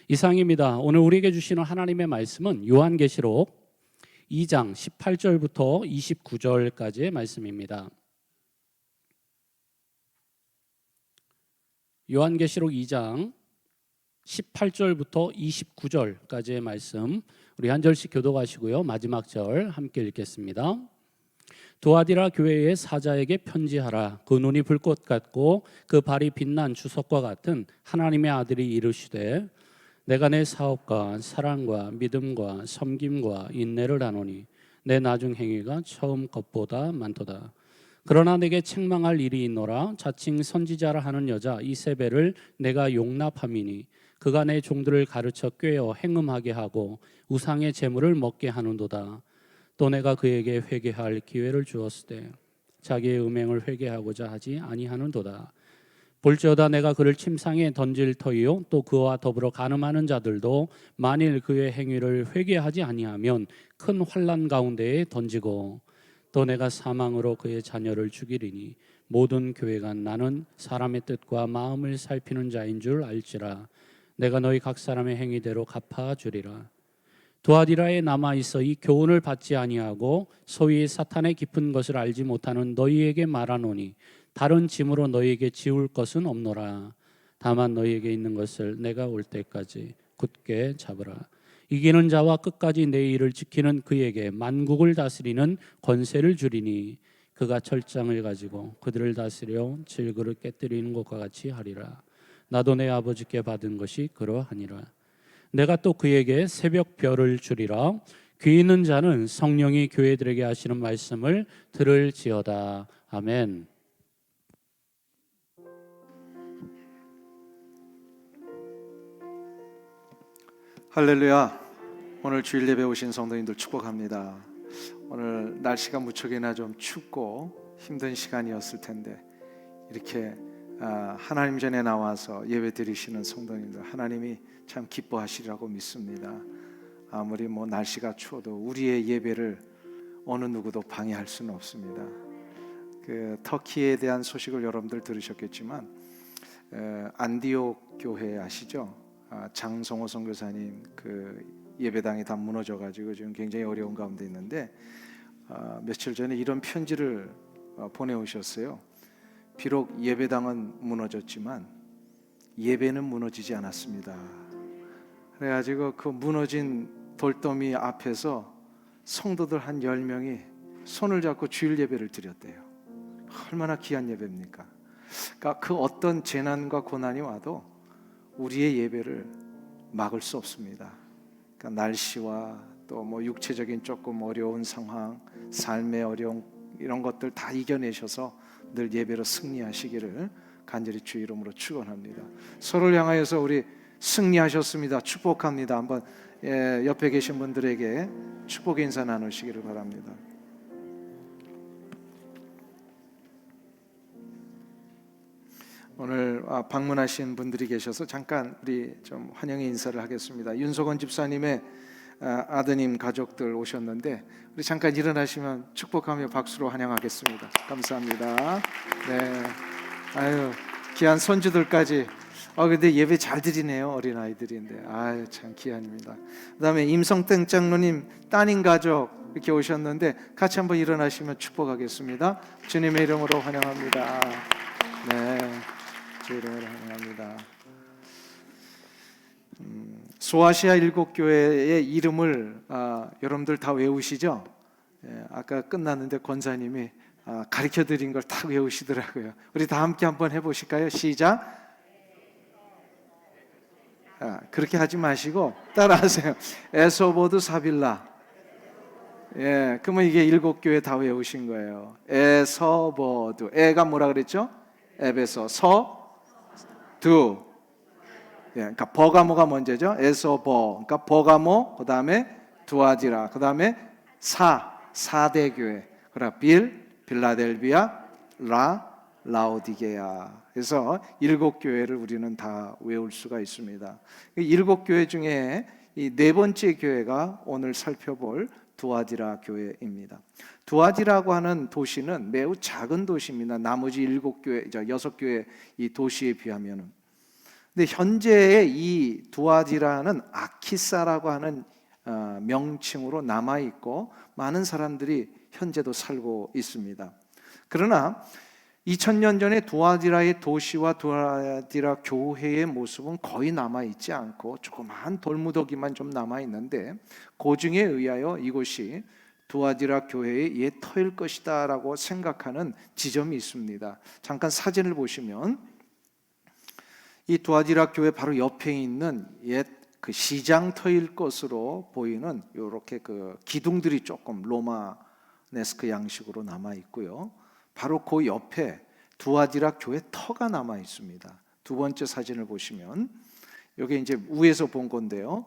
이상입니다. 오늘 우리에게 주시는 하나님의 말씀은 요한계시록 2장 18절부터 29절까지의 말씀입니다. 요한계시록 2장 18절부터 29절까지의 말씀, 우리 한 절씩 교독하시고요. 마지막 절 함께 읽겠습니다. 두아디라 교회의 사자에게 편지하라. 그 눈이 불꽃 같고 그 발이 빛난 주석과 같은 하나님의 아들이 이르시되, 내가 내 사업과 사랑과 믿음과 섬김과 인내를 아노니 내 나중 행위가 처음 것보다 많도다. 그러나 내게 책망할 일이 있노라. 자칭 선지자라 하는 여자 이세벨을 내가 용납함이니 그가 내 종들을 가르쳐 꾀어 행음하게 하고 우상의 제물을 먹게 하는도다. 또 내가 그에게 회개할 기회를 주었으되 자기의 음행을 회개하고자 하지 아니하는도다. 볼지어다 내가 그를 침상에 던질 터이요 또 그와 더불어 간음하는 자들도 만일 그의 행위를 회개하지 아니하면 큰 환난 가운데에 던지고, 또 내가 사망으로 그의 자녀를 죽이리니 모든 교회가 나는 사람의 뜻과 마음을 살피는 자인 줄 알지라. 내가 너희 각 사람의 행위대로 갚아주리라. 두아디라에 남아있어 이 교훈을 받지 아니하고 소위 사탄의 깊은 것을 알지 못하는 너희에게 말하노니 다른 짐으로 너희에게 지울 것은 없노라. 다만 너희에게 있는 것을 내가 올 때까지 굳게 잡으라. 이기는 자와 끝까지 내 일을 지키는 그에게 만국을 다스리는 권세를 주리니 그가 철장을 가지고 그들을 다스려 질그릇 깨뜨리는 것과 같이 하리라. 나도 내 아버지께 받은 것이 그러하니라. 내가 또 그에게 새벽 별을 주리라. 귀 있는 자는 성령이 교회들에게 하시는 말씀을 들을지어다. 아멘. 할렐루야. 오늘 주일 예배 오신 성도님들 축복합니다. 오늘 날씨가 무척이나 좀 춥고 힘든 시간이었을 텐데 이렇게 하나님 전에 나와서 예배 드리시는 성도님들 하나님이 참 기뻐하시리라고 믿습니다. 아무리 날씨가 추워도 우리의 예배를 어느 누구도 방해할 수는 없습니다. 그 터키에 대한 소식을 여러분들 들으셨겠지만 안디옥 교회 아시죠? 장성호 선교사님 그 예배당이 다 무너져가지고 지금 굉장히 어려운 가운데 있는데 며칠 전에 이런 편지를 보내오셨어요. 비록 예배당은 무너졌지만 예배는 무너지지 않았습니다. 그래가지고 그 무너진 돌더미 앞에서 성도들 한 10명이 손을 잡고 주일 예배를 드렸대요. 얼마나 귀한 예배입니까? 그러니까 그 어떤 재난과 고난이 와도 우리의 예배를 막을 수 없습니다. 그러니까 날씨와 또 육체적인 조금 어려운 상황, 삶의 어려움 이런 것들 다 이겨내셔서 늘 예배로 승리하시기를 간절히 주 이름으로 축원합니다. 서로를 향하여서 우리 승리하셨습니다. 축복합니다. 한번 옆에 계신 분들에게 축복의 인사 나누시기를 바랍니다. 오늘 방문하신 분들이 계셔서 잠깐 우리 좀 환영의 인사를 하겠습니다. 윤석원 집사님의 아드님 가족들 오셨는데 우리 잠깐 일어나시면 축복하며 박수로 환영하겠습니다. 감사합니다. 네, 아유 귀한 손주들까지. 근데 예배 잘 드리네요. 어린 아이들인데 아유 참 귀한입니다. 그다음에 임성땡 장로님 따님 가족 이렇게 오셨는데 같이 한번 일어나시면 축복하겠습니다. 주님의 이름으로 환영합니다. 네. 주님을 환영합니다. 소아시아 7교회의 이름을 여러분들 다 외우시죠? 아까 끝났는데 권사님이 가르쳐드린 걸 다 외우시더라고요. 우리 다 함께 한번 해보실까요? 시작. 그렇게 하지 마시고 따라하세요. 에소보드 사빌라. 그러면 이게 7교회 다 외우신 거예요. 에서보드. 에가 뭐라 그랬죠? 에베소. 그러니까 버가모가 먼저죠. 에소버. 그러니까 버가모, 그 다음에 두아디라, 그 다음에 사대 교회. 그러나 빌라델비아, 라오디게아. 그래서 7교회를 우리는 다 외울 수가 있습니다. 7교회 중에 이 4번째 교회가 오늘 살펴볼 두아디라 교회입니다. 두아디라고 하는 도시는 매우 작은 도시입니다. 나머지 6교회 이 도시에 비하면은. 근데 현재의 이 두아디라는 아키사라고 하는 명칭으로 남아 있고 많은 사람들이 현재도 살고 있습니다. 그러나 2000년 전에 두아디라의 도시와 두아디라 교회의 모습은 거의 남아 있지 않고 조그마한 돌무더기만 좀 남아 있는데, 고증에 의하여 이곳이 두아디라 교회의 옛 터일 것이다라고 생각하는 지점이 있습니다. 잠깐 사진을 보시면 이 두아디라 교회 바로 옆에 있는 옛 그 시장터일 것으로 보이는 이렇게 그 기둥들이 조금 로마네스크 양식으로 남아 있고요. 바로 그 옆에 두아디라 교회 터가 남아 있습니다. 두 번째 사진을 보시면 여기 이제 위에서 본 건데요.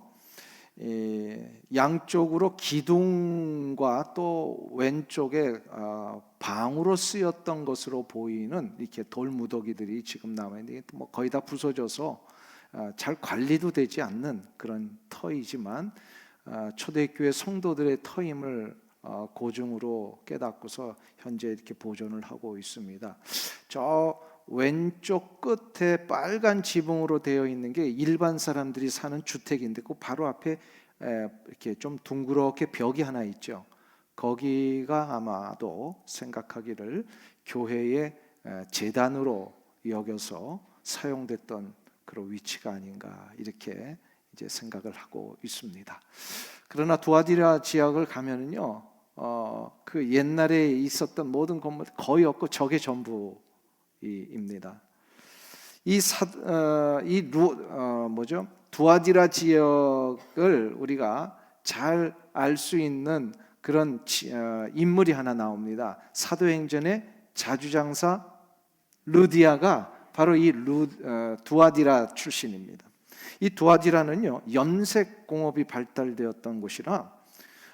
양쪽으로 기둥과 또 왼쪽에 방으로 쓰였던 것으로 보이는 이렇게 돌무더기들이 지금 남아 있는데, 뭐 거의 다 부서져서 잘 관리도 되지 않는 그런 터이지만 초대교회 성도들의 터임을 고증으로 깨닫고서 현재 이렇게 보존을 하고 있습니다. 저 왼쪽 끝에 빨간 지붕으로 되어 있는 게 일반 사람들이 사는 주택인데, 그 바로 앞에 이렇게 좀 둥그렇게 벽이 하나 있죠. 거기가 아마도 생각하기를 교회의 제단으로 여겨서 사용됐던 그런 위치가 아닌가, 이렇게 이제 생각을 하고 있습니다. 그러나 두아디라 지역을 가면은요, 그 옛날에 있었던 모든 건물 거의 없고 저게 전부입니다. 두아디라 지역을 우리가 잘 알 수 있는 그런 인물이 하나 나옵니다. 사도행전의 자주장사 루디아가 바로 이 두아디라 출신입니다. 이 두아디라는요, 염색 공업이 발달되었던 곳이라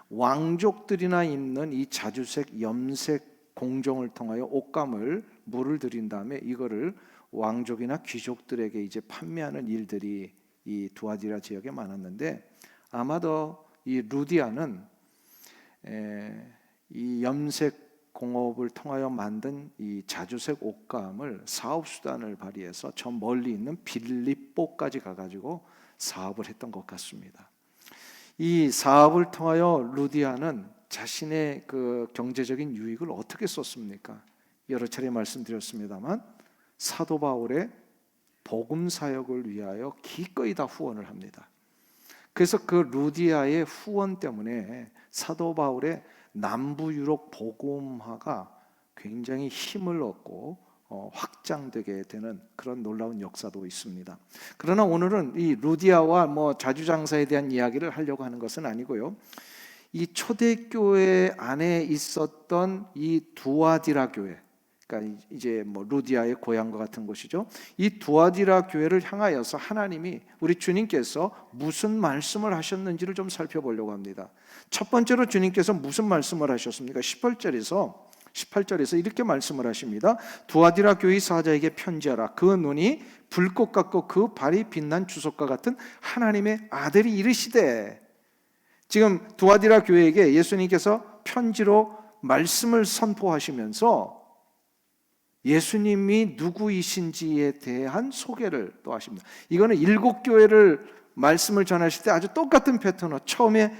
왕족들이나 입는 이 자주색 염색 공정을 통하여 옷감을 물을 들인 다음에 이거를 왕족이나 귀족들에게 이제 판매하는 일들이 이 두아디라 지역에 많았는데, 아마도 이 루디아는 이 염색 공업을 통하여 만든 이 자주색 옷감을 사업 수단을 발휘해서 저 멀리 있는 빌립보까지 가가지고 사업을 했던 것 같습니다. 이 사업을 통하여 루디아는 자신의 그 경제적인 유익을 어떻게 썼습니까? 여러 차례 말씀드렸습니다만 사도 바울의 복음 사역을 위하여 기꺼이 다 후원을 합니다. 그래서 그 루디아의 후원 때문에 사도 바울의 남부 유럽 복음화가 굉장히 힘을 얻고 확장되게 되는 그런 놀라운 역사도 있습니다. 그러나 오늘은 이 루디아와 뭐 자주장사에 대한 이야기를 하려고 하는 것은 아니고요. 이 초대교회 안에 있었던 이 두아디라 교회, 그러니까 이제 뭐 루디아의 고향과 같은 곳이죠. 이 두아디라 교회를 향하여서 하나님이, 우리 주님께서 무슨 말씀을 하셨는지를 좀 살펴보려고 합니다. 첫 번째로 주님께서 무슨 말씀을 하셨습니까? 18절에서 이렇게 말씀을 하십니다. 두아디라 교회 사자에게 편지하라. 그 눈이 불꽃 같고 그 발이 빛난 주석과 같은 하나님의 아들이 이르시되. 지금 두아디라 교회에게 예수님께서 편지로 말씀을 선포하시면서 예수님이 누구이신지에 대한 소개를 또 하십니다. 이거는 7교회를 말씀을 전하실 때 아주 똑같은 패턴으로 처음에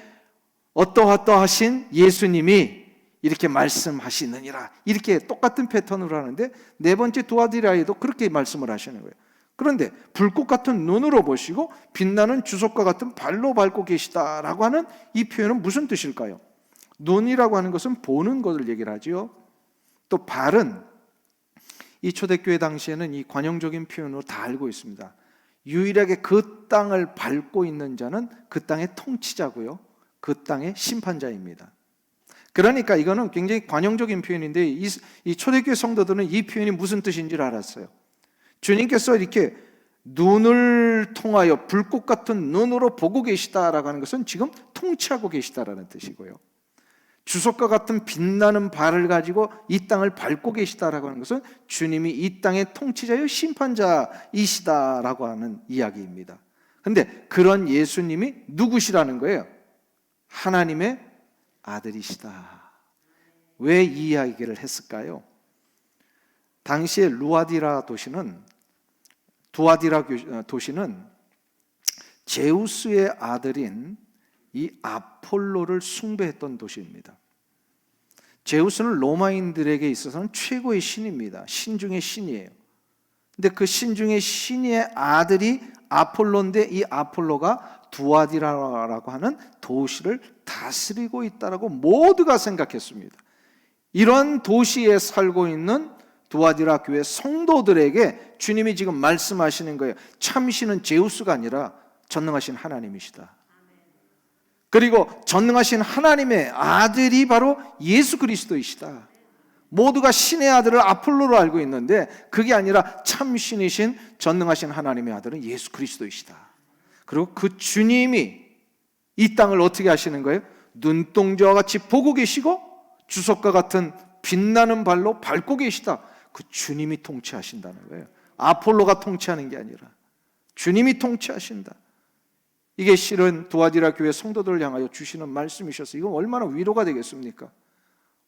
어떠하신 예수님이 이렇게 말씀하시느니라, 이렇게 똑같은 패턴으로 하는데, 네 번째 두아디라에도 그렇게 말씀을 하시는 거예요. 그런데 불꽃 같은 눈으로 보시고 빛나는 주석과 같은 발로 밟고 계시다라고 하는 이 표현은 무슨 뜻일까요? 눈이라고 하는 것은 보는 것을 얘기를 하죠. 또 발은 이 초대교회 당시에는 이 관용적인 표현으로 다 알고 있습니다. 유일하게 그 땅을 밟고 있는 자는 그 땅의 통치자고요, 그 땅의 심판자입니다. 그러니까 이거는 굉장히 관용적인 표현인데 이 초대교회 성도들은 이 표현이 무슨 뜻인지를 알았어요. 주님께서 이렇게 눈을 통하여 불꽃 같은 눈으로 보고 계시다라고 하는 것은 지금 통치하고 계시다라는 뜻이고요, 주석과 같은 빛나는 발을 가지고 이 땅을 밟고 계시다라고 하는 것은 주님이 이 땅의 통치자요 심판자이시다라고 하는 이야기입니다. 그런데 그런 예수님이 누구시라는 거예요? 하나님의 아들이시다. 왜 이 이야기를 했을까요? 당시에 루아디라 도시는 두아디라 도시는 제우스의 아들인 이 아폴로를 숭배했던 도시입니다. 제우스는 로마인들에게 있어서는 최고의 신입니다. 신 중의 신이에요. 근데 그 신 중의 신의 아들이 아폴로인데 이 아폴로가 두아디라라고 하는 도시를 다스리고 있다라고 모두가 생각했습니다. 이런 도시에 살고 있는 두아디라 교회 성도들에게 주님이 지금 말씀하시는 거예요. 참신은 제우스가 아니라 전능하신 하나님이시다. 그리고 전능하신 하나님의 아들이 바로 예수 그리스도이시다. 모두가 신의 아들을 아폴로로 알고 있는데 그게 아니라 참신이신 전능하신 하나님의 아들은 예수 그리스도이시다. 그리고 그 주님이 이 땅을 어떻게 하시는 거예요? 눈동자와 같이 보고 계시고 주석과 같은 빛나는 발로 밟고 계시다. 그 주님이 통치하신다는 거예요. 아폴로가 통치하는 게 아니라 주님이 통치하신다. 이게 실은 두아디라 교회 성도들을 향하여 주시는 말씀이셔서 이건 얼마나 위로가 되겠습니까?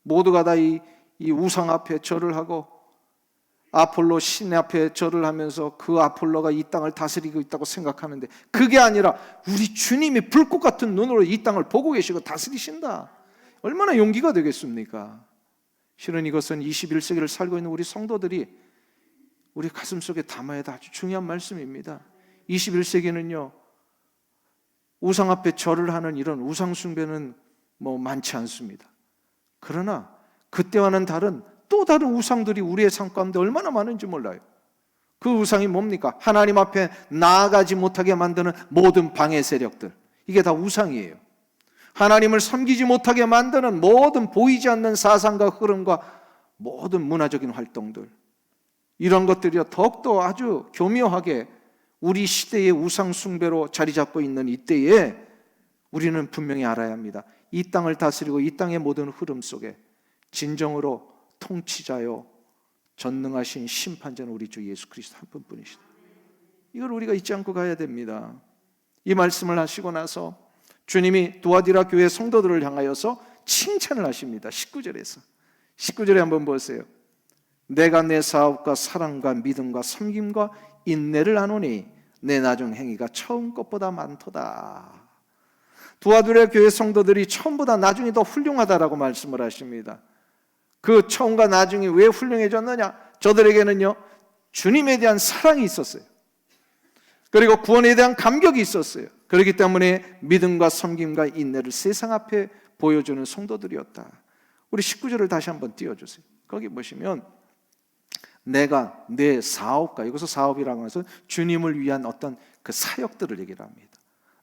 모두가 다 이 우상 앞에 절을 하고 아폴로 신 앞에 절을 하면서 그 아폴로가 이 땅을 다스리고 있다고 생각하는데 그게 아니라 우리 주님이 불꽃 같은 눈으로 이 땅을 보고 계시고 다스리신다. 얼마나 용기가 되겠습니까? 실은 이것은 21세기를 살고 있는 우리 성도들이 우리 가슴속에 담아야 할 아주 중요한 말씀입니다. 21세기는요 우상 앞에 절을 하는 이런 우상 숭배는 많지 않습니다. 그러나 그때와는 다른 또 다른 우상들이 우리의 삶 가운데 얼마나 많은지 몰라요. 그 우상이 뭡니까? 하나님 앞에 나아가지 못하게 만드는 모든 방해 세력들, 이게 다 우상이에요. 하나님을 섬기지 못하게 만드는 모든 보이지 않는 사상과 흐름과 모든 문화적인 활동들, 이런 것들이 더욱더 아주 교묘하게 우리 시대의 우상 숭배로 자리 잡고 있는 이때에 우리는 분명히 알아야 합니다. 이 땅을 다스리고 이 땅의 모든 흐름 속에 진정으로 통치자요 전능하신 심판자는 우리 주 예수 그리스도 한 분뿐이시다. 이걸 우리가 잊지 않고 가야 됩니다. 이 말씀을 하시고 나서 주님이 두아디라 교회 성도들을 향하여서 칭찬을 하십니다. 19절에 한번 보세요. 내가 내 사업과 사랑과 믿음과 섬김과 인내를 아노니 내 나중 행위가 처음 것보다 많도다. 두아디라 교회 성도들이 처음보다 나중이 더 훌륭하다라고 말씀을 하십니다. 그 처음과 나중이 왜 훌륭해졌느냐? 저들에게는요 주님에 대한 사랑이 있었어요. 그리고 구원에 대한 감격이 있었어요. 그렇기 때문에 믿음과 섬김과 인내를 세상 앞에 보여주는 성도들이었다. 우리 19절을 다시 한번 띄워주세요. 거기 보시면 내가 내 사업과, 여기서 사업이라고 해서 주님을 위한 어떤 그 사역들을 얘기를 합니다.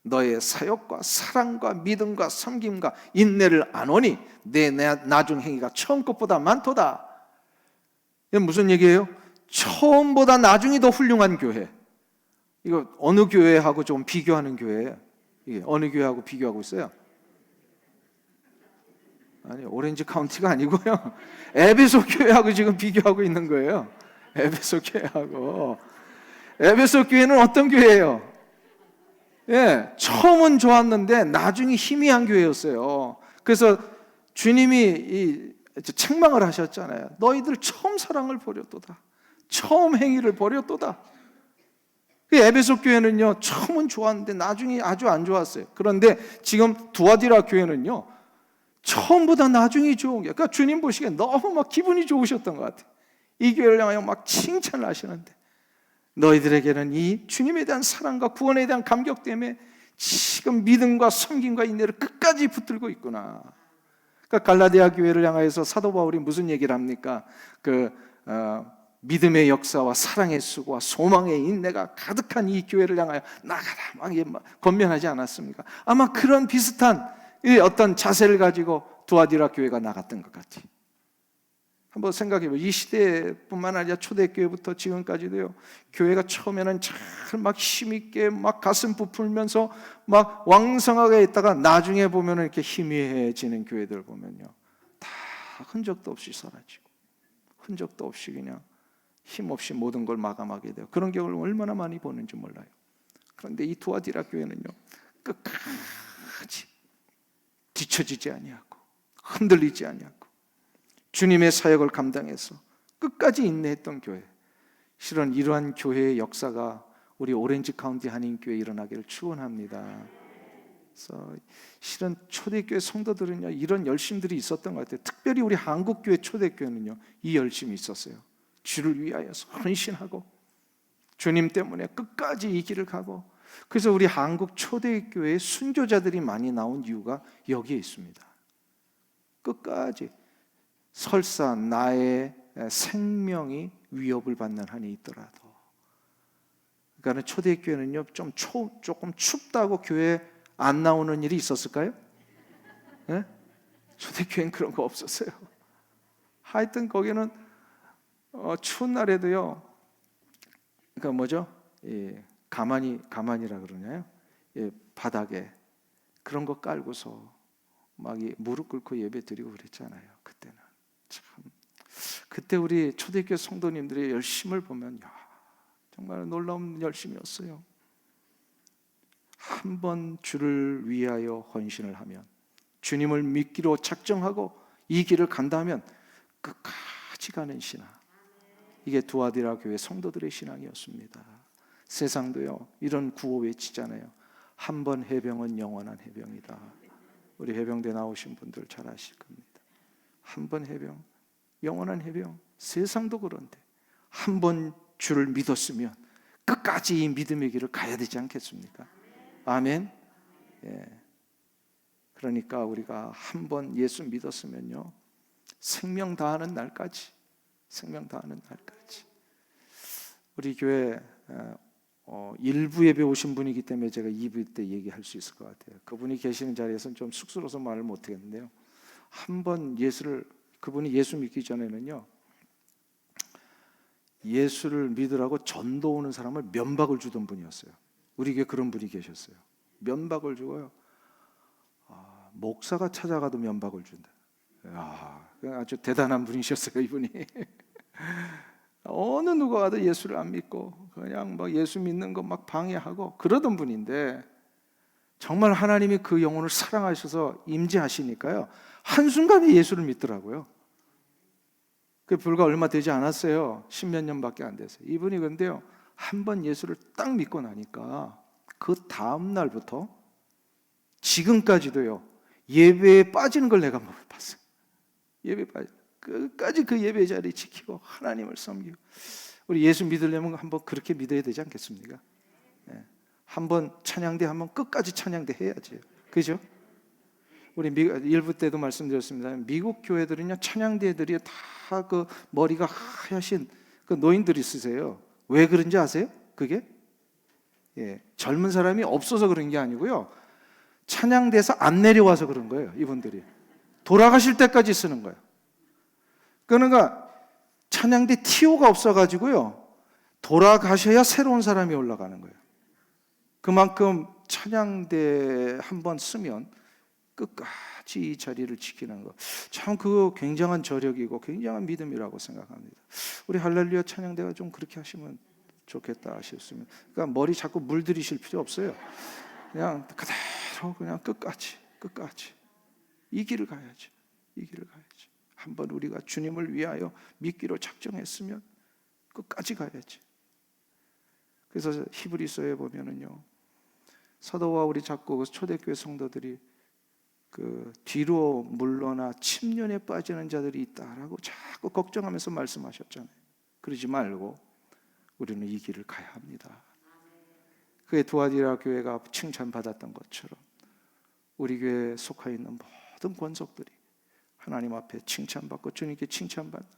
너의 사역과 사랑과 믿음과 섬김과 인내를 아노니 내 나중 행위가 처음 것보다 많도다. 이건 무슨 얘기예요? 처음보다 나중이 더 훌륭한 교회. 이거 어느 교회하고 좀 비교하는 교회예요? 이게 어느 교회하고 비교하고 있어요? 아니, 오렌지 카운티가 아니고요. 에베소 교회하고 지금 비교하고 있는 거예요. 에베소 교회하고. 에베소 교회는 어떤 교회예요? 처음은 좋았는데 나중에 희미한 교회였어요. 그래서 주님이 책망을 하셨잖아요. 너희들 처음 사랑을 버렸도다. 처음 행위를 버렸도다. 에베소 교회는요, 처음은 좋았는데 나중에 아주 안 좋았어요. 그런데 지금 두아디라 교회는요, 처음보다 나중이 좋은 게, 그러니까 주님 보시기에 너무 막 기분이 좋으셨던 것 같아요. 이 교회를 향하여 막 칭찬을 하시는데, 너희들에게는 이 주님에 대한 사랑과 구원에 대한 감격 때문에 지금 믿음과 섬김과 인내를 끝까지 붙들고 있구나. 그러니까 갈라디아 교회를 향하여서 사도 바울이 무슨 얘기를 합니까? 믿음의 역사와 사랑의 수고와 소망의 인내가 가득한 이 교회를 향하여 나가라 막 권면하지 않았습니까? 아마 그런 비슷한 어떤 자세를 가지고 두아디라 교회가 나갔던 것 같아요. 한번 생각해보세요. 이 시대뿐만 아니라 초대교회부터 지금까지도요, 교회가 처음에는 잘 막 힘있게 막 가슴 부풀면서 막 왕성하게 있다가 나중에 보면은 이렇게 희미해지는 교회들 보면요, 다 흔적도 없이 사라지고 흔적도 없이 그냥 힘없이 모든 걸 마감하게 돼요. 그런 경우를 얼마나 많이 보는지 몰라요. 그런데 이 두아디라 교회는요, 끝까지 뒤처지지 아니하고 흔들리지 아니하고 주님의 사역을 감당해서 끝까지 인내했던 교회. 실은 이러한 교회의 역사가 우리 오렌지 카운티 한인교회에 일어나기를 축원합니다. 그래서 실은 초대교회 성도들은요, 이런 열심들이 있었던 것 같아요. 특별히 우리 한국교회 초대교회는요, 이 열심이 있었어요. 주를 위하여 헌신하고 주님 때문에 끝까지 이 길을 가고. 그래서 우리 한국 초대교회에 순교자들이 많이 나온 이유가 여기에 있습니다. 끝까지 설사 나의 생명이 위협을 받는 한이 있더라도. 그러니까 초대교회는요, 조금 춥다고 교회 안 나오는 일이 있었을까요? 네? 초대교회는 그런 거 없었어요. 하여튼 거기는 추운 날에도요, 그러니까 뭐죠? 가만이라 그러나요? 바닥에 그런 거 깔고서 막 무릎 꿇고 예배 드리고 그랬잖아요. 그때는 참, 그때 우리 초대교회 성도님들의 열심을 보면 정말 놀라운 열심이었어요. 한번 주를 위하여 헌신을 하면, 주님을 믿기로 작정하고 이 길을 간다면 끝까지 가는 신앙. 이게 두아디라 교회 성도들의 신앙이었습니다. 세상도요, 이런 구호 외치잖아요. 한 번 해병은 영원한 해병이다. 우리 해병대 나오신 분들 잘 아실 겁니다. 한 번 해병, 영원한 해병. 세상도 그런데 한 번 주를 믿었으면 끝까지 이 믿음의 길을 가야 되지 않겠습니까? 아멘. 예. 그러니까 우리가 한 번 예수 믿었으면요, 생명 다하는 날까지, 우리 교회 일부 예배 오신 분이기 때문에 제가 2부 때 얘기할 수 있을 것 같아요. 그분이 계시는 자리에서는 좀 쑥스러워서 말을 못하겠는데요, 한 번 그분이 예수 믿기 전에는요, 예수를 믿으라고 전도 오는 사람을 면박을 주던 분이었어요. 우리 교회 그런 분이 계셨어요. 면박을 주고요, 목사가 찾아가도 면박을 준다. 아주 대단한 분이셨어요, 이분이. 어느 누가 와도 예수를 안 믿고 그냥 막 예수 믿는 거 막 방해하고 그러던 분인데, 정말 하나님이 그 영혼을 사랑하셔서 임재하시니까요, 한순간에 예수를 믿더라고요. 그 불과 얼마 되지 않았어요. 10몇 년밖에 안 됐어요. 이분이 근데요, 한 번 예수를 딱 믿고 나니까 그 다음 날부터 지금까지도요, 예배에 빠지는 걸 내가 못 봤어요. 예배 끝까지 그 예배 자리 지키고 하나님을 섬기고. 우리 예수 믿으려면 한번 그렇게 믿어야 되지 않겠습니까? 네. 한번 찬양대 하면 끝까지 찬양대 해야지, 그죠? 우리 일부 때도 말씀드렸습니다. 미국 교회들은요, 찬양대들이 다 그 머리가 하얗신 그 노인들이 있으세요. 왜 그런지 아세요? 그게 젊은 사람이 없어서 그런 게 아니고요, 찬양대에서 안 내려와서 그런 거예요. 이분들이 돌아가실 때까지 쓰는 거예요. 그러니까 찬양대 티오가 없어가지고요, 돌아가셔야 새로운 사람이 올라가는 거예요. 그만큼 찬양대 한번 쓰면 끝까지 이 자리를 지키는 거, 참 그거 굉장한 저력이고 굉장한 믿음이라고 생각합니다. 우리 할렐루야 찬양대가 좀 그렇게 하시면 좋겠다 싶습니다. 그러니까 머리 자꾸 물들이실 필요 없어요. 그냥 그대로 그냥 끝까지 이 길을 가야지. 한번 우리가 주님을 위하여 믿기로 작정했으면 끝까지 가야지. 그래서 히브리서에 보면은요, 사도와 우리 작고 초대교회 성도들이 그 뒤로 물러나 침륜에 빠지는 자들이 있다라고 자꾸 걱정하면서 말씀하셨잖아요. 그러지 말고 우리는 이 길을 가야 합니다. 그의 두아디라 교회가 칭찬받았던 것처럼 우리 교회에 속해 있는 모든 권속들이 하나님 앞에 칭찬받고 주님께 칭찬받는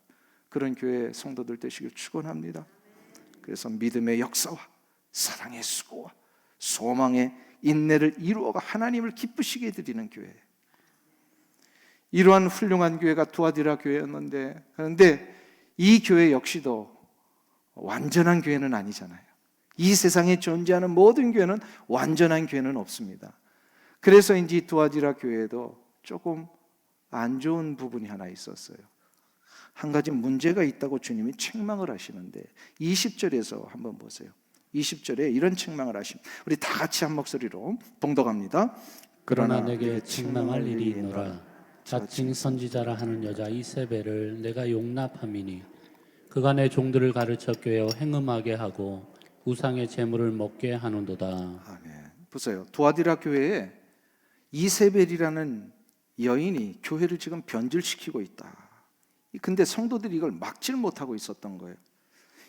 그런 교회 성도들 되시길 축원합니다. 그래서 믿음의 역사와 사랑의 수고와 소망의 인내를 이루어가 하나님을 기쁘시게 드리는 교회, 이러한 훌륭한 교회가 두아디라 교회였는데, 그런데 이 교회 역시도 완전한 교회는 아니잖아요. 이 세상에 존재하는 모든 교회는 완전한 교회는 없습니다. 그래서인지 두아디라 교회에도 조금 안 좋은 부분이 하나 있었어요. 한 가지 문제가 있다고 주님이 책망을 하시는데 20절에서 한번 보세요. 20절에 이런 책망을 하십니다. 우리 다 같이 한 목소리로 봉독합니다. 그러나 내게 책망할 일이 있노라. 자칭 선지자라 하는 여자 이세벨을 내가 용납함이니 그가 내 종들을 가르쳐 꿰어 행음하게 하고 우상의 재물을 먹게 하는도다. 아멘. 보세요. 두아디라 교회에 이세벨이라는 여인이 교회를 지금 변질시키고 있다. 근데 성도들이 이걸 막질 못하고 있었던 거예요.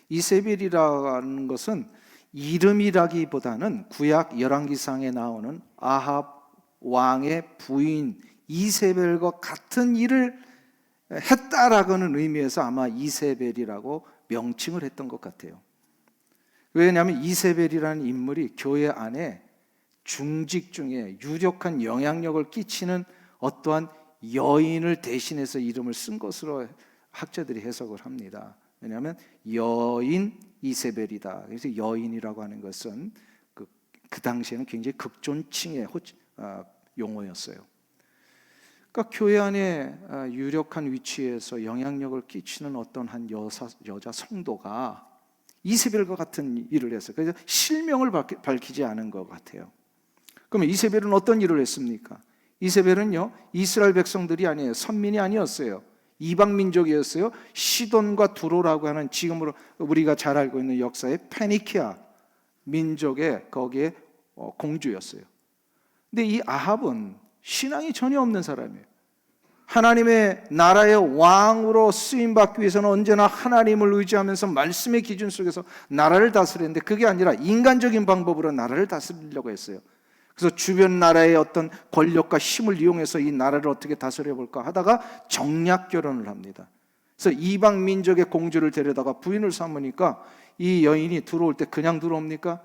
이세벨이라는 것은 이름이라기보다는 구약 열왕기상에 나오는 아합 왕의 부인 이세벨과 같은 일을 했다라고는 의미에서 아마 이세벨이라고 명칭을 했던 것 같아요. 왜냐하면 이세벨이라는 인물이 교회 안에 중직 중에 유력한 영향력을 끼치는 어떠한 여인을 대신해서 이름을 쓴 것으로 학자들이 해석을 합니다. 왜냐하면 여인 이세벨이다. 그래서 여인이라고 하는 것은 그 당시에는 굉장히 극존칭의 용어였어요. 그러니까 교회 안에 유력한 위치에서 영향력을 끼치는 어떤 한 여자 성도가 이세벨과 같은 일을 했어요. 그래서 실명을 밝히지 않은 것 같아요. 그러면 이세벨은 어떤 일을 했습니까? 이세벨은요, 이스라엘 백성들이 아니에요. 선민이 아니었어요. 이방 민족이었어요. 시돈과 두로라고 하는 지금으로 우리가 잘 알고 있는 역사의 페니키아 민족의 거기에 공주였어요. 근데 이 아합은 신앙이 전혀 없는 사람이에요. 하나님의 나라의 왕으로 쓰임받기 위해서는 언제나 하나님을 의지하면서 말씀의 기준 속에서 나라를 다스렸는데 그게 아니라 인간적인 방법으로 나라를 다스리려고 했어요. 그래서 주변 나라의 어떤 권력과 힘을 이용해서 이 나라를 어떻게 다스려볼까 하다가 정략 결혼을 합니다. 그래서 이방 민족의 공주를 데려다가 부인을 삼으니까 이 여인이 들어올 때 그냥 들어옵니까?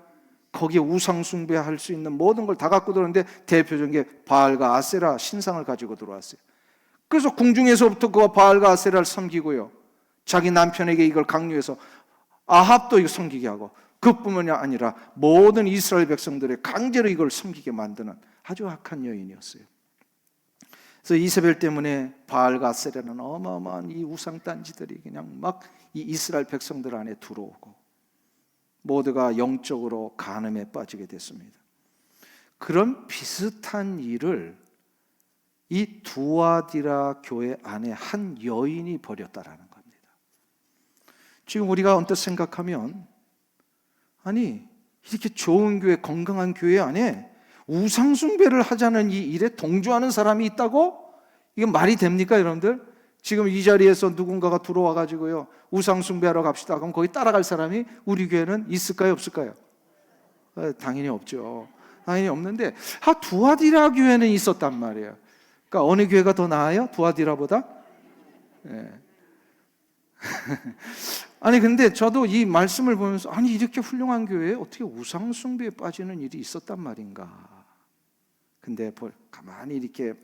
거기에 우상 숭배할 수 있는 모든 걸 다 갖고 들어오는데 대표적인 게 바알과 아세라 신상을 가지고 들어왔어요. 그래서 궁중에서부터 그 바알과 아세라를 섬기고요, 자기 남편에게 이걸 강요해서 아합도 이거 섬기게 하고, 그뿐만이 아니라 모든 이스라엘 백성들의 강제로 이걸 섬기게 만드는 아주 악한 여인이었어요. 그래서 이세벨 때문에 바알과 아세라는 어마어마한 이 우상단지들이 그냥 막 이 이스라엘 백성들 안에 들어오고 모두가 영적으로 간음에 빠지게 됐습니다. 그런 비슷한 일을 이 두아디라 교회 안에 한 여인이 벌였다라는 겁니다. 지금 우리가 언뜻 생각하면, 아니 이렇게 좋은 교회, 건강한 교회 안에 우상 숭배를 하자는 이 일에 동조하는 사람이 있다고? 이게 말이 됩니까, 여러분들? 지금 이 자리에서 누군가가 들어와 가지고요, 우상 숭배하러 갑시다. 그럼 거기 따라갈 사람이 우리 교회는 있을까요, 없을까요? 당연히 없죠. 당연히 없는데 두아디라 교회는 있었단 말이에요. 그러니까 어느 교회가 더 나아요? 두아디라보다? 네. 아니 근데 저도 이 말씀을 보면서, 아니 이렇게 훌륭한 교회에 어떻게 우상 숭배에 빠지는 일이 있었단 말인가. 근데 가만히 이렇게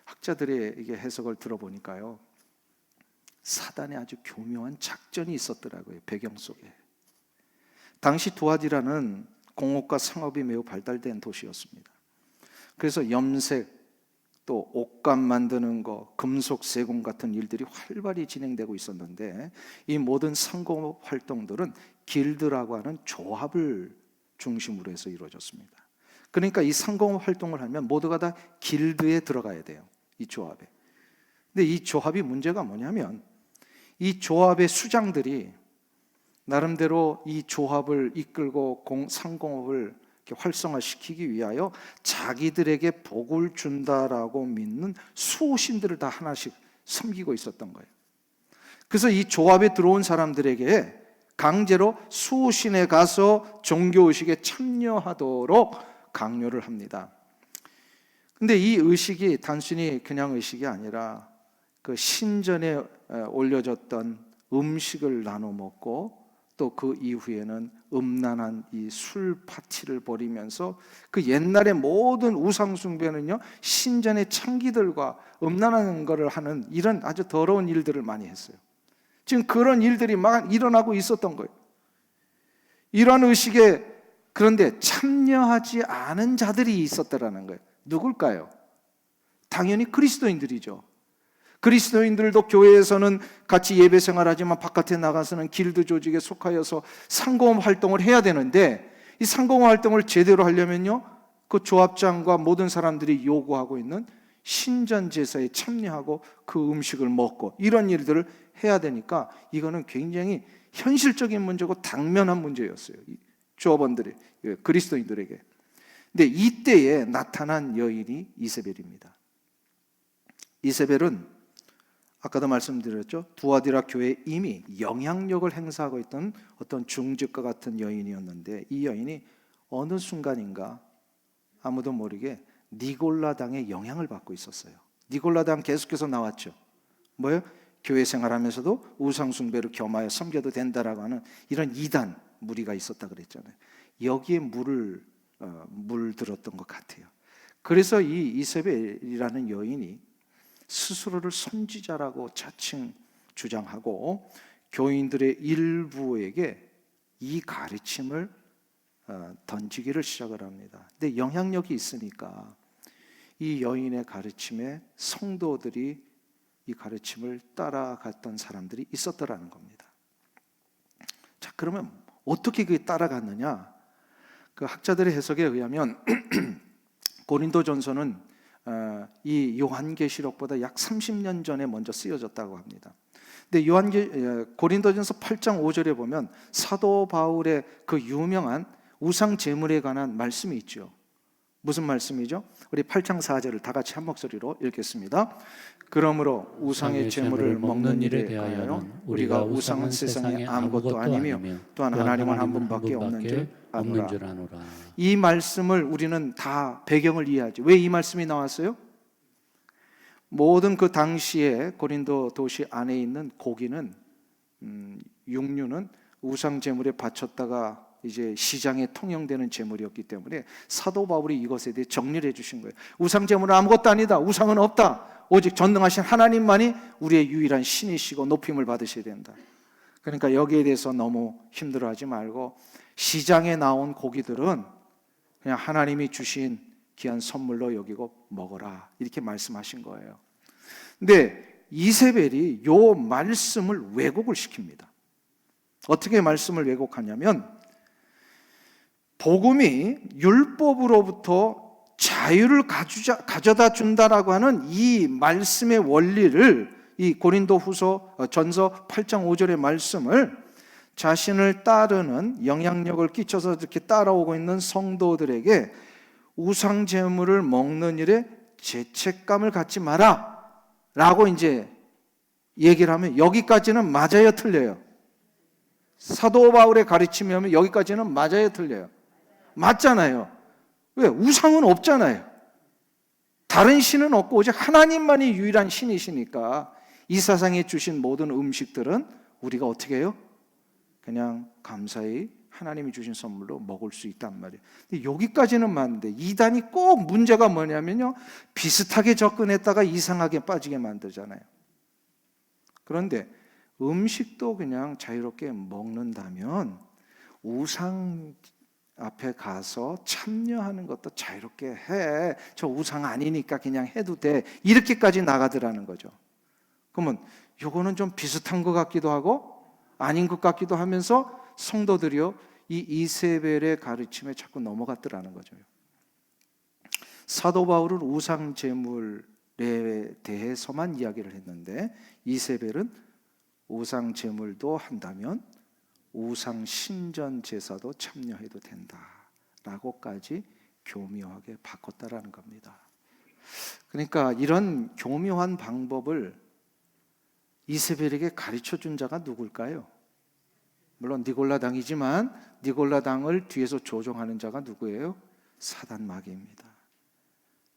학자들의 이게 해석을 들어보니까요, 사단의 아주 교묘한 작전이 있었더라고요. 배경 속에. 당시 두아디라는 공업과 상업이 매우 발달된 도시였습니다. 그래서 염색, 또 옷감 만드는 거, 금속 세공 같은 일들이 활발히 진행되고 있었는데, 이 모든 상공업 활동들은 길드라고 하는 조합을 중심으로 해서 이루어졌습니다. 그러니까 이 상공업 활동을 하면 모두가 다 길드에 들어가야 돼요, 이 조합에. 근데 이 조합이 문제가 뭐냐면, 이 조합의 수장들이 나름대로 이 조합을 이끌고 상공업을 활성화시키기 위하여 자기들에게 복을 준다라고 믿는 수호신들을 다 하나씩 섬기고 있었던 거예요. 그래서 이 조합에 들어온 사람들에게 강제로 수호신에 가서 종교의식에 참여하도록 강요를 합니다. 근데 이 의식이 단순히 그냥 의식이 아니라 그 신전에 올려졌던 음식을 나눠 먹고, 또 그 이후에는 음란한 이 술 파티를 벌이면서 그 옛날의 모든 우상 숭배는요, 신전의 창기들과 음란한 것을 하는 이런 아주 더러운 일들을 많이 했어요. 지금 그런 일들이 막 일어나고 있었던 거예요. 이런 의식에 그런데 참여하지 않은 자들이 있었다라는 거예요. 누굴까요? 당연히 그리스도인들이죠. 그리스도인들도 교회에서는 같이 예배 생활하지만 바깥에 나가서는 길드 조직에 속하여서 상공업 활동을 해야 되는데, 이 상공업 활동을 제대로 하려면요, 그 조합장과 모든 사람들이 요구하고 있는 신전 제사에 참여하고 그 음식을 먹고 이런 일들을 해야 되니까 이거는 굉장히 현실적인 문제고 당면한 문제였어요. 조업원들이, 그리스도인들에게. 근데 이때에 나타난 여인이 이세벨입니다. 이세벨은 아까도 말씀드렸죠. 두아디라 교회에 이미 영향력을 행사하고 있던 어떤 중직과 같은 여인이었는데, 이 여인이 어느 순간인가 아무도 모르게 니골라당의 영향을 받고 있었어요. 니골라당 계속해서 나왔죠. 뭐예요? 교회 생활하면서도 우상 숭배를 겸하여 섬겨도 된다라고 하는 이런 이단 무리가 있었다 그랬잖아요. 여기에 물들었던 것 같아요. 그래서 이 이세벨이라는 여인이 스스로를 선지자라고 자칭 주장하고 교인들의 일부에게 이 가르침을 던지기를 시작을 합니다. 근데 영향력이 있으니까 이 여인의 가르침에 성도들이 이 가르침을 따라갔던 사람들이 있었더라는 겁니다. 자, 그러면 어떻게 그게 따라갔느냐? 그 학자들의 해석에 의하면 고린도전서는 이 요한계시록보다 약 30년 전에 먼저 쓰여졌다고 합니다. 근데 고린도전서 8장 5절에 보면 사도 바울의 그 유명한 우상 제물에 관한 말씀이 있죠. 무슨 말씀이죠? 우리 8장 4절을 다 같이 한 목소리로 읽겠습니다. 그러므로 우상의 제물을 먹는 일에 대하여는 우리가 우상은 세상에 아무것도 아니며 또한 하나님은 한 분밖에 없는 줄 아노라. 이 말씀을 우리는 다 배경을 이해하죠. 왜 이 말씀이 나왔어요? 모든 그 당시에 고린도 도시 안에 있는 고기는 육류는 우상 제물에 바쳤다가 이제 시장에 통용되는 제물이었기 때문에 사도 바울이 이것에 대해 정리를 해주신 거예요. 우상 제물은 아무것도 아니다. 우상은 없다. 오직 전능하신 하나님만이 우리의 유일한 신이시고 높임을 받으셔야 된다. 그러니까 여기에 대해서 너무 힘들어하지 말고 시장에 나온 고기들은 그냥 하나님이 주신 귀한 선물로 여기고 먹어라, 이렇게 말씀하신 거예요. 근데 이세벨이 요 말씀을 왜곡을 시킵니다. 어떻게 말씀을 왜곡하냐면 복음이 율법으로부터 자유를 가져다 준다라고 하는 이 말씀의 원리를, 이 고린도후서 전서 8장 5절의 말씀을 자신을 따르는, 영향력을 끼쳐서 이렇게 따라오고 있는 성도들에게 우상 제물을 먹는 일에 죄책감을 갖지 마라 라고 이제 얘기를 하면, 여기까지는 맞아요, 틀려요? 사도 바울의 가르침이 하면 여기까지는 맞아요, 틀려요? 맞잖아요. 왜? 우상은 없잖아요. 다른 신은 없고 오직 하나님만이 유일한 신이시니까 이 세상에 주신 모든 음식들은 우리가 어떻게 해요? 그냥 감사히 하나님이 주신 선물로 먹을 수 있단 말이에요. 근데 여기까지는 맞는데 이단이 꼭 문제가 뭐냐면요, 비슷하게 접근했다가 이상하게 빠지게 만들잖아요. 그런데 음식도 그냥 자유롭게 먹는다면 우상 앞에 가서 참여하는 것도 자유롭게 해. 저 우상 아니니까 그냥 해도 돼. 이렇게까지 나가더라는 거죠. 그러면 요거는 좀 비슷한 것 같기도 하고 아닌 것 같기도 하면서 성도들이요, 이 이세벨의 가르침에 자꾸 넘어갔더라는 거죠. 사도 바울은 우상 제물에 대해서만 이야기를 했는데 이세벨은 우상 제물도 한다면 우상 신전 제사도 참여해도 된다라고까지 교묘하게 바꿨다라는 겁니다. 그러니까 이런 교묘한 방법을 이세벨에게 가르쳐 준 자가 누굴까요? 물론 니골라당이지만 니골라당을 뒤에서 조종하는 자가 누구예요? 사단 마귀입니다.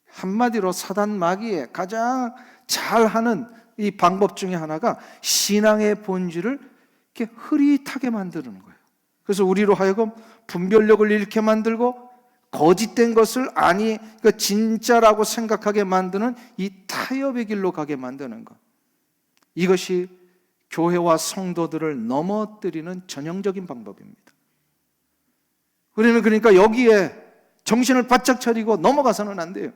한마디로 사단 마귀의 가장 잘하는 이 방법 중에 하나가 신앙의 본질을 이렇게 흐릿하게 만드는 거예요. 그래서 우리로 하여금 분별력을 잃게 만들고 거짓된 것을 그러니까 진짜라고 생각하게 만드는 이 타협의 길로 가게 만드는 것. 이것이 교회와 성도들을 넘어뜨리는 전형적인 방법입니다. 우리는 그러니까 여기에 정신을 바짝 차리고 넘어가서는 안 돼요.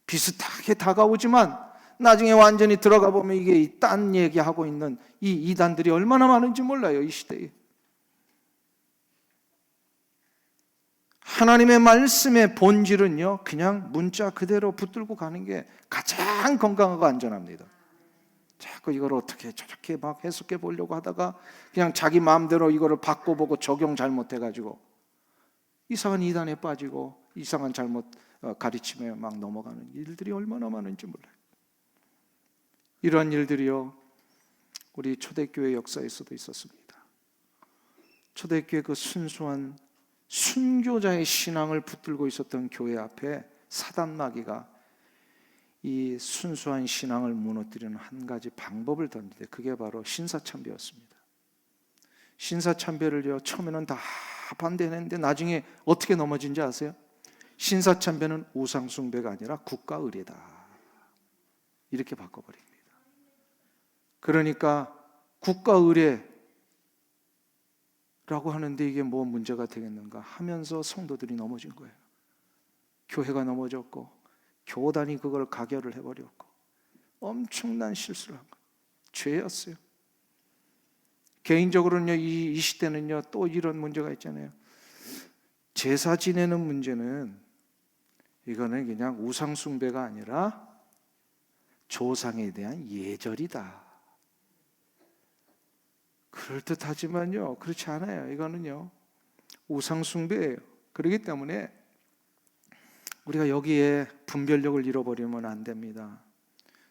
비슷하게 다가오지만 나중에 완전히 들어가 보면 이게 딴 얘기하고 있는 이 이단들이 얼마나 많은지 몰라요, 이 시대에. 하나님의 말씀의 본질은요, 그냥 문자 그대로 붙들고 가는 게 가장 건강하고 안전합니다. 자꾸 이걸 어떻게 저렇게 막 해석해 보려고 하다가 그냥 자기 마음대로 이거를 바꿔보고 적용 잘못해가지고 이상한 이단에 빠지고 이상한 잘못 가르침에 막 넘어가는 일들이 얼마나 많은지 몰라요. 이런 일들이요, 우리 초대교회 역사에서도 있었습니다. 초대교회 그 순수한 순교자의 신앙을 붙들고 있었던 교회 앞에 사단 마귀가 이 순수한 신앙을 무너뜨리는 한 가지 방법을 던지는데, 그게 바로 신사참배였습니다. 신사참배를요, 처음에는 다 반대했는데 나중에 어떻게 넘어진지 아세요? 신사참배는 우상숭배가 아니라 국가의례다, 이렇게 바꿔버립니다. 그러니까 국가의례라고 하는데 이게 뭐 문제가 되겠는가 하면서 성도들이 넘어진 거예요. 교회가 넘어졌고 교단이 그걸 가결을 해버렸고 엄청난 실수를 한 거예요. 죄였어요. 개인적으로는요, 이 시대는요 또 이런 문제가 있잖아요. 제사 지내는 문제는 이거는 그냥 우상숭배가 아니라 조상에 대한 예절이다. 그럴듯하지만요, 그렇지 않아요. 이거는요 우상숭배예요. 그렇기 때문에 우리가 여기에 분별력을 잃어버리면 안 됩니다.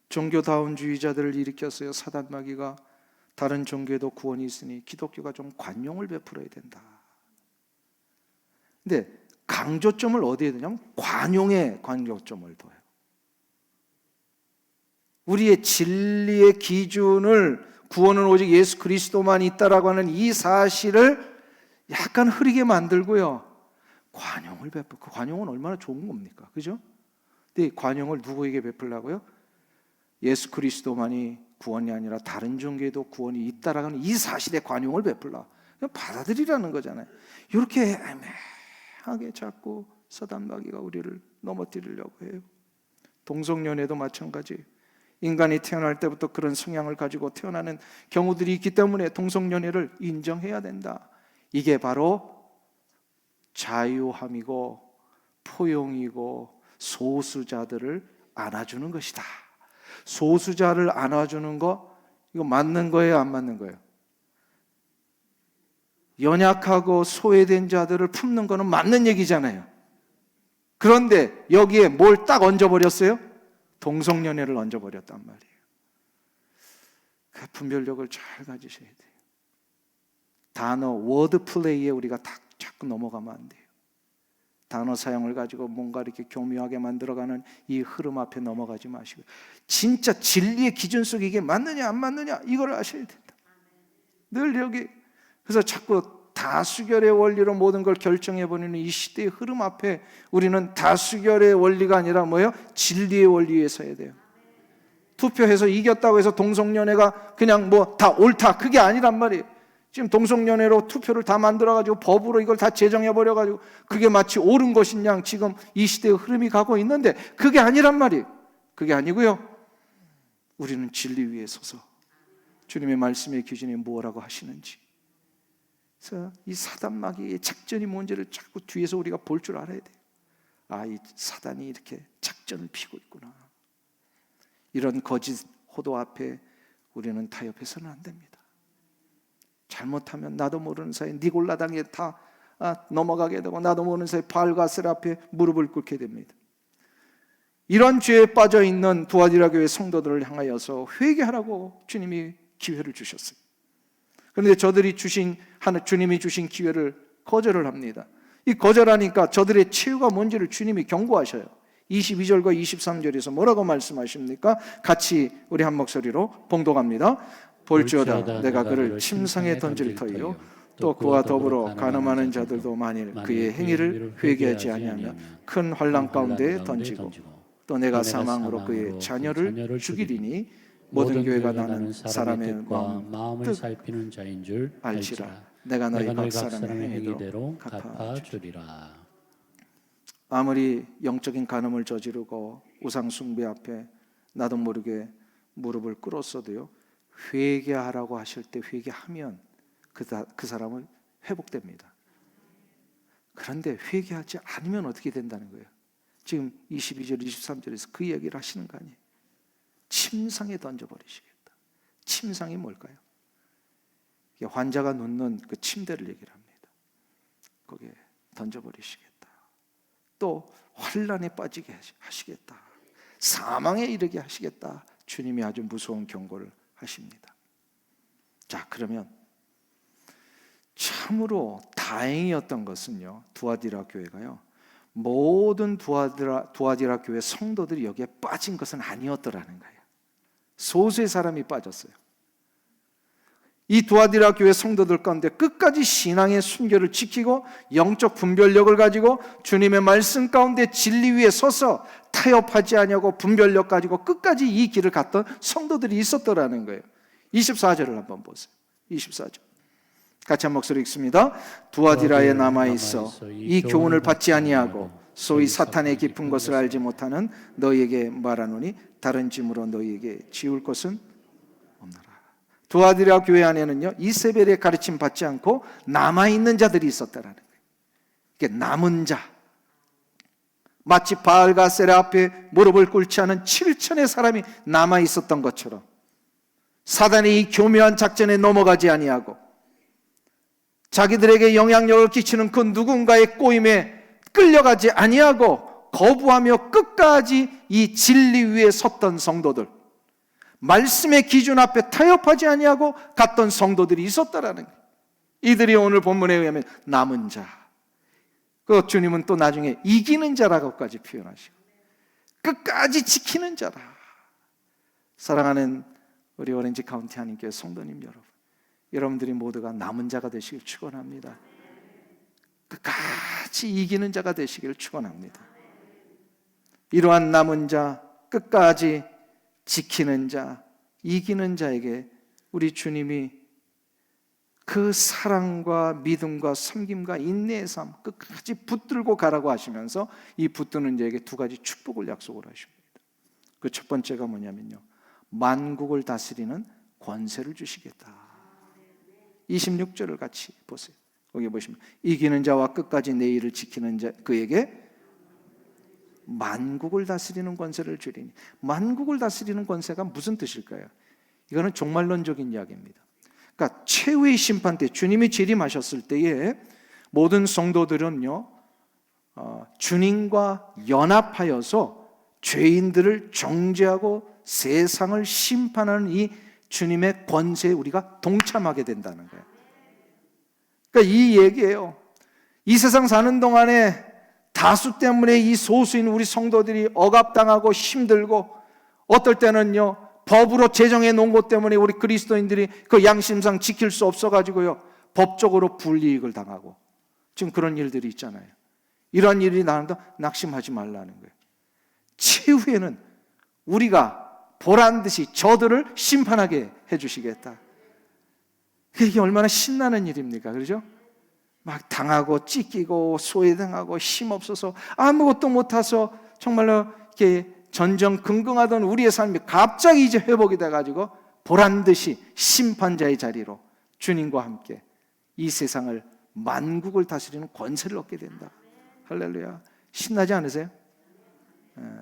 종교다운주의자들을 일으켰어요. 사단 마귀가 다른 종교에도 구원이 있으니 기독교가 좀 관용을 베풀어야 된다. 근데 강조점을 어디에 두냐면 관용에 강조점을 둬요. 우리의 진리의 기준을, 구원은 오직 예수 그리스도만 있다라고 하는 이 사실을 약간 흐리게 만들고요, 관용을 베풀, 그 관용은 얼마나 좋은 겁니까? 그죠? 근데 이 관용을 누구에게 베풀라고요? 예수 그리스도만이 구원이 아니라 다른 종교에도 구원이 있다라고 하는 이 사실에 관용을 베풀라. 그냥 받아들이라는 거잖아요. 이렇게 애매하게 자꾸 사단 마귀가 우리를 넘어뜨리려고 해요. 동성연애도 마찬가지. 인간이 태어날 때부터 그런 성향을 가지고 태어나는 경우들이 있기 때문에 동성연애를 인정해야 된다. 이게 바로 자유함이고 포용이고 소수자들을 안아주는 것이다. 소수자를 안아주는 거, 이거 맞는 거예요, 안 맞는 거예요? 연약하고 소외된 자들을 품는 거는 맞는 얘기잖아요. 그런데 여기에 뭘 딱 얹어버렸어요? 동성연애를 얹어버렸단 말이에요. 그 분별력을 잘 가지셔야 돼요. 단어, 워드 플레이에 우리가 자꾸 넘어가면 안 돼요. 단어 사용을 가지고 뭔가 이렇게 교묘하게 만들어가는 이 흐름 앞에 넘어가지 마시고, 진짜 진리의 기준 속에 이게 맞느냐 안 맞느냐 이걸 아셔야 된다. 늘 여기, 그래서 자꾸 다수결의 원리로 모든 걸 결정해버리는 이 시대의 흐름 앞에 우리는 다수결의 원리가 아니라 뭐예요? 진리의 원리에 서야 돼요. 투표해서 이겼다고 해서 동성연애가 그냥 뭐 다 옳다, 그게 아니란 말이에요. 지금 동성연애로 투표를 다 만들어가지고 법으로 이걸 다 제정해버려가지고 그게 마치 옳은 것인 양 지금 이 시대의 흐름이 가고 있는데 그게 아니란 말이에요. 그게 아니고요, 우리는 진리 위에 서서 주님의 말씀의 기준이 뭐라고 하시는지, 그래서 이 사단 마귀의 작전이 뭔지를 자꾸 뒤에서 우리가 볼 줄 알아야 돼요. 아, 이 사단이 이렇게 작전을 피고 있구나. 이런 거짓 호도 앞에 우리는 타협해서는 안 됩니다. 잘못하면 나도 모르는 사이에 니골라당에 다 넘어가게 되고 나도 모르는 사이에 바알과 아세라 앞에 무릎을 꿇게 됩니다. 이런 죄에 빠져 있는 두아디라 교회 성도들을 향하여서 회개하라고 주님이 기회를 주셨어요. 그런데 저들이 주님이 주신 기회를 거절을 합니다. 이 거절하니까 저들의 최후가 뭔지를 주님이 경고하셔요. 22절과 23절에서 뭐라고 말씀하십니까? 같이 우리 한 목소리로 봉독합니다. 볼지어다 내가 그를 침상에 던질 터이요 또 그와 더불어 간음하는 자들도 만일 그의 행위를 회개하지 아니하면 큰 환난 가운데 던지고 또 내가 사망으로 그의 자녀를 죽이리니 모든 교회가 나는 사람의 마음을 살피는 자인 줄 알지라. 내가 너희 내가 각 각 사람의 사람의 행위대로 행위대로 갚아주리라. 갚아주리라. 아무리 영적인 간음을 저지르고 우상 숭배 앞에 나도 모르게 무릎을 꿇었어도요, 회개하라고 하실 때 회개하면 그 사람은 회복됩니다. 그런데 회개하지 않으면 어떻게 된다는 거예요? 지금 22절 23절에서 그 얘기를 하시는 거 아니에요? 침상에 던져버리시겠다. 침상이 뭘까요? 이게 환자가 눕는 그 침대를 얘기를 합니다. 거기에 던져버리시겠다. 또 환란에 빠지게 하시겠다. 사망에 이르게 하시겠다. 주님이 아주 무서운 경고를 하십니다. 자, 그러면 참으로 다행이었던 것은요, 두아디라 교회가요, 모든 두아디라 교회 성도들이 여기에 빠진 것은 아니었더라는 거예요. 소수의 사람이 빠졌어요. 이 두아디라 교회 성도들 가운데 끝까지 신앙의 순결을 지키고 영적 분별력을 가지고 주님의 말씀 가운데 진리 위에 서서 타협하지 아니하고 분별력 가지고 끝까지 이 길을 갔던 성도들이 있었더라는 거예요. 24절을 한번 보세요. 24절 같이 한 목소리 읽습니다. 두아디라에 남아있어 이 교훈을 받지 아니하고 소위 사탄의 깊은 것을 알지 못하는 너희에게 말하노니 다른 짐으로 너희에게 지울 것은 없노라. 두아디라 교회 안에는요, 이세벨의 가르침 받지 않고 남아있는 자들이 있었다라는 거예요. 이게 남은 자, 마치 바알과 세라 앞에 무릎을 꿇지 않은 7천의 사람이 남아있었던 것처럼 사단의 이 교묘한 작전에 넘어가지 아니하고 자기들에게 영향력을 끼치는 그 누군가의 꼬임에 끌려가지 아니하고 거부하며 끝까지 이 진리 위에 섰던 성도들, 말씀의 기준 앞에 타협하지 아니하고 갔던 성도들이 있었다라는 거예요. 이들이 오늘 본문에 의하면 남은 자, 그 주님은 또 나중에 이기는 자라고까지 표현하시고 끝까지 지키는 자라. 사랑하는 우리 오렌지 카운티 한인교회 성도님 여러분, 여러분들이 모두가 남은 자가 되시길 축원합니다. 끝까지 이기는 자가 되시길 축원합니다. 이러한 남은 자, 끝까지 지키는 자, 이기는 자에게 우리 주님이 그 사랑과 믿음과 섬김과 인내의 삶 끝까지 붙들고 가라고 하시면서 이 붙드는 자에게 두 가지 축복을 약속을 하십니다. 그 첫 번째가 뭐냐면요, 만국을 다스리는 권세를 주시겠다. 26절을 같이 보세요. 거기 보시면 이기는 자와 끝까지 내 일을 지키는 자 그에게 만국을 다스리는 권세를 주리니. 만국을 다스리는 권세가 무슨 뜻일까요? 이거는 종말론적인 이야기입니다. 그러니까 최후의 심판 때 주님이 재림하셨을 때에 모든 성도들은요, 주님과 연합하여서 죄인들을 정죄하고 세상을 심판하는 이 주님의 권세에 우리가 동참하게 된다는 거예요. 그러니까 이 얘기예요. 이 세상 사는 동안에 다수 때문에 이 소수인 우리 성도들이 억압당하고 힘들고, 어떨 때는요 법으로 제정해 놓은 것 때문에 우리 그리스도인들이 그 양심상 지킬 수 없어가지고요 법적으로 불이익을 당하고, 지금 그런 일들이 있잖아요. 이런 일이 나는데 낙심하지 말라는 거예요. 최후에는 우리가 보란듯이 저들을 심판하게 해주시겠다. 이게 얼마나 신나는 일입니까? 그렇죠? 막 당하고 찢기고 소외당하고 힘없어서 아무것도 못해서 정말로 이렇게 전전긍긍하던 우리의 삶이 갑자기 이제 회복이 돼가지고 보란듯이 심판자의 자리로 주님과 함께 이 세상을, 만국을 다스리는 권세를 얻게 된다. 할렐루야. 신나지 않으세요?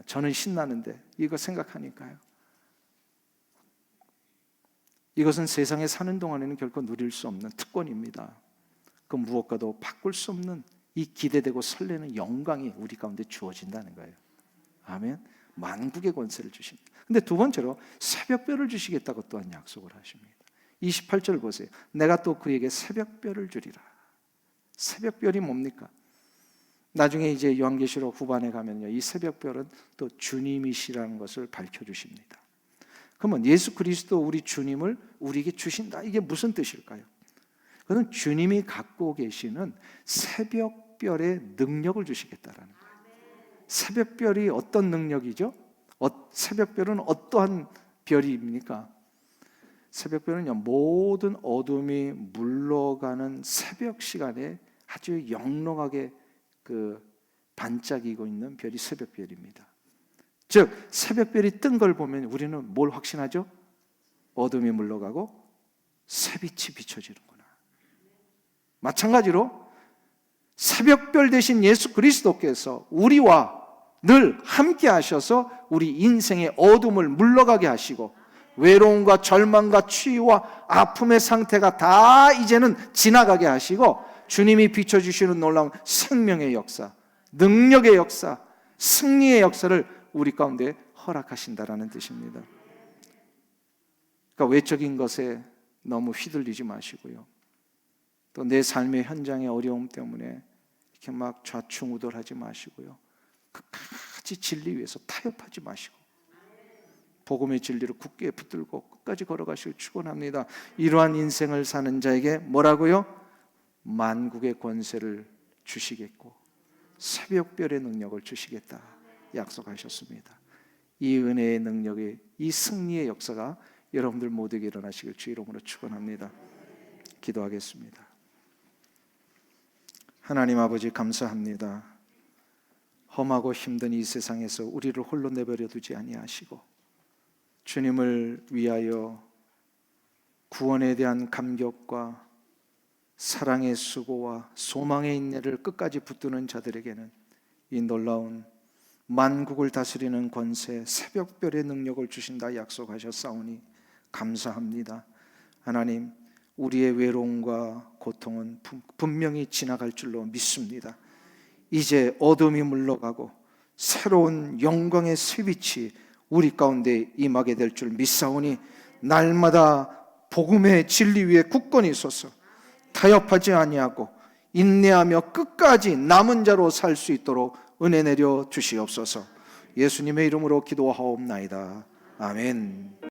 저는 신나는데 이거 생각하니까요. 이것은 세상에 사는 동안에는 결코 누릴 수 없는 특권입니다. 그 무엇과도 바꿀 수 없는 이 기대되고 설레는 영광이 우리 가운데 주어진다는 거예요. 아멘. 만국의 권세를 주십니다. 근데 두 번째로 새벽별을 주시겠다고 또한 약속을 하십니다. 28절 보세요. 내가 또 그에게 새벽별을 주리라. 새벽별이 뭡니까? 나중에 이제 요한계시록 후반에 가면요, 이 새벽별은 또 주님이시라는 것을 밝혀주십니다. 그러면 예수 그리스도 우리 주님을 우리에게 주신다. 이게 무슨 뜻일까요? 그건 주님이 갖고 계시는 새벽별의 능력을 주시겠다라는 거예요. 새벽별이 어떤 능력이죠? 새벽별은 어떠한 별입니까? 새벽별은요, 모든 어둠이 물러가는 새벽 시간에 아주 영롱하게 그 반짝이고 있는 별이 새벽별입니다. 즉 새벽별이 뜬 걸 보면 우리는 뭘 확신하죠? 어둠이 물러가고 새빛이 비춰지는구나. 마찬가지로 새벽별 대신 예수 그리스도께서 우리와 늘 함께 하셔서 우리 인생의 어둠을 물러가게 하시고 외로움과 절망과 추위와 아픔의 상태가 다 이제는 지나가게 하시고 주님이 비춰주시는 놀라운 생명의 역사, 능력의 역사, 승리의 역사를 우리 가운데 허락하신다라는 뜻입니다. 그러니까 외적인 것에 너무 휘둘리지 마시고요. 또 내 삶의 현장의 어려움 때문에 이렇게 막 좌충우돌하지 마시고요. 끝까지 진리 위해서 타협하지 마시고 복음의 진리를 굳게 붙들고 끝까지 걸어가시길 축원합니다. 이러한 인생을 사는 자에게 뭐라고요? 만국의 권세를 주시겠고 새벽별의 능력을 주시겠다 약속하셨습니다. 이 은혜의 능력이, 이 승리의 역사가 여러분들 모두에게 일어나시길 주 이름으로 축원합니다. 기도하겠습니다. 하나님 아버지 감사합니다. 험하고 힘든 이 세상에서 우리를 홀로 내버려 두지 아니하시고 주님을 위하여 구원에 대한 감격과 사랑의 수고와 소망의 인내를 끝까지 붙드는 자들에게는 이 놀라운 만국을 다스리는 권세, 새벽별의 능력을 주신다 약속하셨사오니 감사합니다. 하나님, 우리의 외로움과 고통은 분명히 지나갈 줄로 믿습니다. 이제 어둠이 물러가고 새로운 영광의 쇠빛이 우리 가운데 임하게 될 줄 믿사오니 날마다 복음의 진리 위에 굳건히 서서 타협하지 아니하고 인내하며 끝까지 남은 자로 살 수 있도록 은혜 내려 주시옵소서. 예수님의 이름으로 기도하옵나이다. 아멘.